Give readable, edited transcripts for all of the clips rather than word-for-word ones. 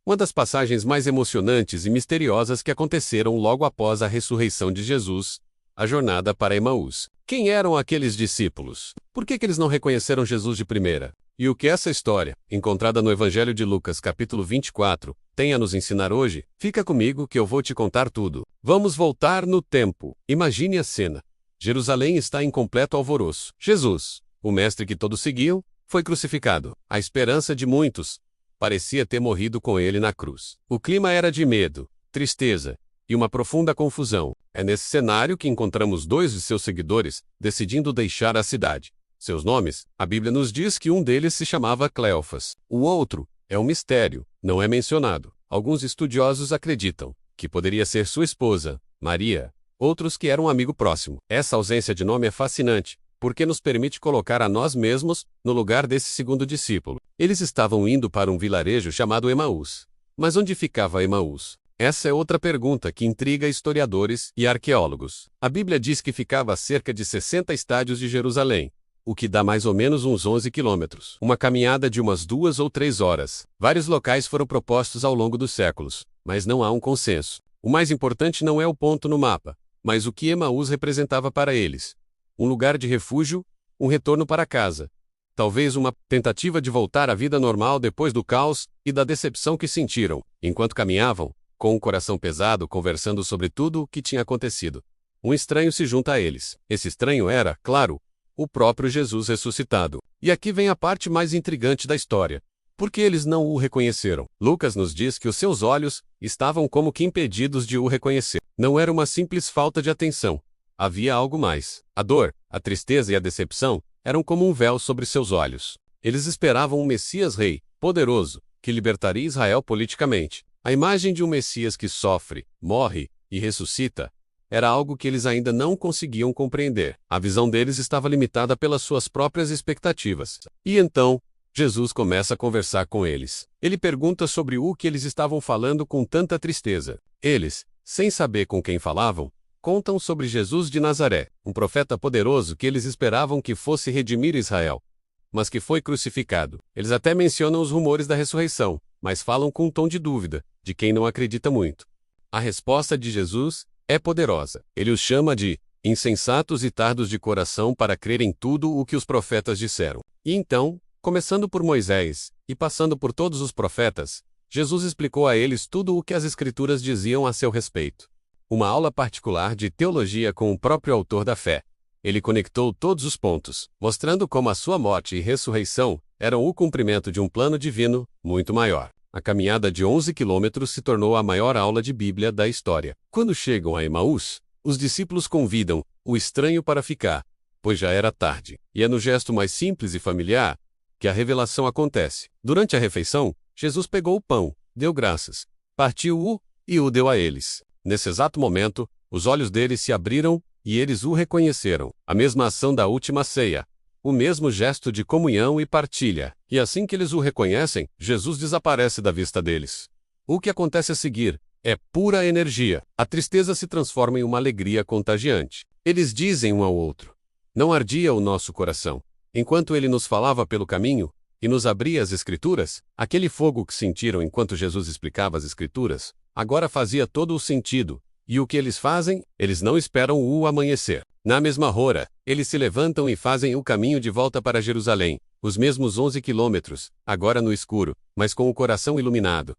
uma das passagens mais emocionantes e misteriosas que aconteceram logo após a ressurreição de Jesus, a jornada para Emaús. Quem eram aqueles discípulos? Por que eles não reconheceram Jesus de primeira? E o que essa história, encontrada no Evangelho de Lucas, capítulo 24, tem a nos ensinar hoje? Fica comigo que eu vou te contar tudo. Vamos voltar no tempo. Imagine a cena. Jerusalém está em completo alvoroço. Jesus, o mestre que todos seguiam, foi crucificado. A esperança de muitos parecia ter morrido com ele na cruz. O clima era de medo, tristeza e uma profunda confusão. É nesse cenário que encontramos dois de seus seguidores decidindo deixar a cidade. Seus nomes, a Bíblia nos diz que um deles se chamava Cleofas. O outro é um mistério, não é mencionado. Alguns estudiosos acreditam que poderia ser sua esposa, Maria, outros que era um amigo próximo. Essa ausência de nome é fascinante, porque nos permite colocar a nós mesmos no lugar desse segundo discípulo. Eles estavam indo para um vilarejo chamado Emaús. Mas onde ficava Emaús? Essa é outra pergunta que intriga historiadores e arqueólogos. A Bíblia diz que ficava a cerca de 60 estádios de Jerusalém, o que dá mais ou menos uns 11 quilômetros. Uma caminhada de umas 2 ou 3 horas. Vários locais foram propostos ao longo dos séculos, mas não há um consenso. O mais importante não é o ponto no mapa, mas o que Emaús representava para eles. Um lugar de refúgio, um retorno para casa. Talvez uma tentativa de voltar à vida normal depois do caos e da decepção que sentiram, enquanto caminhavam, com o coração pesado conversando sobre tudo o que tinha acontecido. Um estranho se junta a eles. Esse estranho era, claro, o próprio Jesus ressuscitado. E aqui vem a parte mais intrigante da história. Por que eles não o reconheceram? Lucas nos diz que os seus olhos estavam como que impedidos de o reconhecer. Não era uma simples falta de atenção. Havia algo mais. A dor, a tristeza e a decepção eram como um véu sobre seus olhos. Eles esperavam um Messias rei, poderoso, que libertaria Israel politicamente. A imagem de um Messias que sofre, morre e ressuscita era algo que eles ainda não conseguiam compreender. A visão deles estava limitada pelas suas próprias expectativas. E então, Jesus começa a conversar com eles. Ele pergunta sobre o que eles estavam falando com tanta tristeza. Eles, sem saber com quem falavam, contam sobre Jesus de Nazaré, um profeta poderoso que eles esperavam que fosse redimir Israel, mas que foi crucificado. Eles até mencionam os rumores da ressurreição, mas falam com um tom de dúvida, de quem não acredita muito. A resposta de Jesus é poderosa. Ele os chama de insensatos e tardos de coração para crer em tudo o que os profetas disseram. E então, começando por Moisés e passando por todos os profetas, Jesus explicou a eles tudo o que as Escrituras diziam a seu respeito. Uma aula particular de teologia com o próprio autor da fé. Ele conectou todos os pontos, mostrando como a sua morte e ressurreição eram o cumprimento de um plano divino muito maior. A caminhada de 11 quilômetros se tornou a maior aula de Bíblia da história. Quando chegam a Emaús, os discípulos convidam o estranho para ficar, pois já era tarde. E é no gesto mais simples e familiar que a revelação acontece. Durante a refeição, Jesus pegou o pão, deu graças, partiu-o e o deu a eles. Nesse exato momento, os olhos deles se abriram e eles o reconheceram. A mesma ação da última ceia. O mesmo gesto de comunhão e partilha. E assim que eles o reconhecem, Jesus desaparece da vista deles. O que acontece a seguir é pura energia. A tristeza se transforma em uma alegria contagiante. Eles dizem um ao outro: não ardia o nosso coração enquanto ele nos falava pelo caminho e nos abria as Escrituras? Aquele fogo que sentiram enquanto Jesus explicava as Escrituras agora fazia todo o sentido. E o que eles fazem? Eles não esperam o amanhecer. Na mesma hora, eles se levantam e fazem o caminho de volta para Jerusalém, os mesmos 11 quilômetros, agora no escuro, mas com o coração iluminado.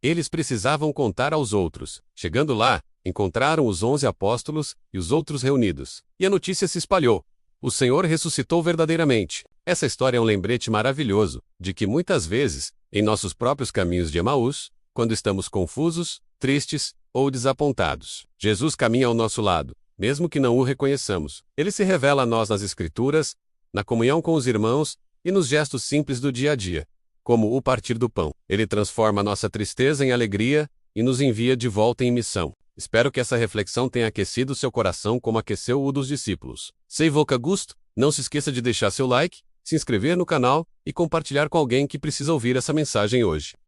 Eles precisavam contar aos outros. Chegando lá, encontraram os 11 apóstolos e os outros reunidos. E a notícia se espalhou. O Senhor ressuscitou verdadeiramente. Essa história é um lembrete maravilhoso de que muitas vezes, em nossos próprios caminhos de Emaús, quando estamos confusos, tristes ou desapontados, Jesus caminha ao nosso lado, mesmo que não o reconheçamos. Ele se revela a nós nas Escrituras, na comunhão com os irmãos e nos gestos simples do dia a dia, como o partir do pão. Ele transforma nossa tristeza em alegria e nos envia de volta em missão. Espero que essa reflexão tenha aquecido seu coração como aqueceu o dos discípulos. Se evoca gosto, não se esqueça de deixar seu like, se inscrever no canal e compartilhar com alguém que precisa ouvir essa mensagem hoje.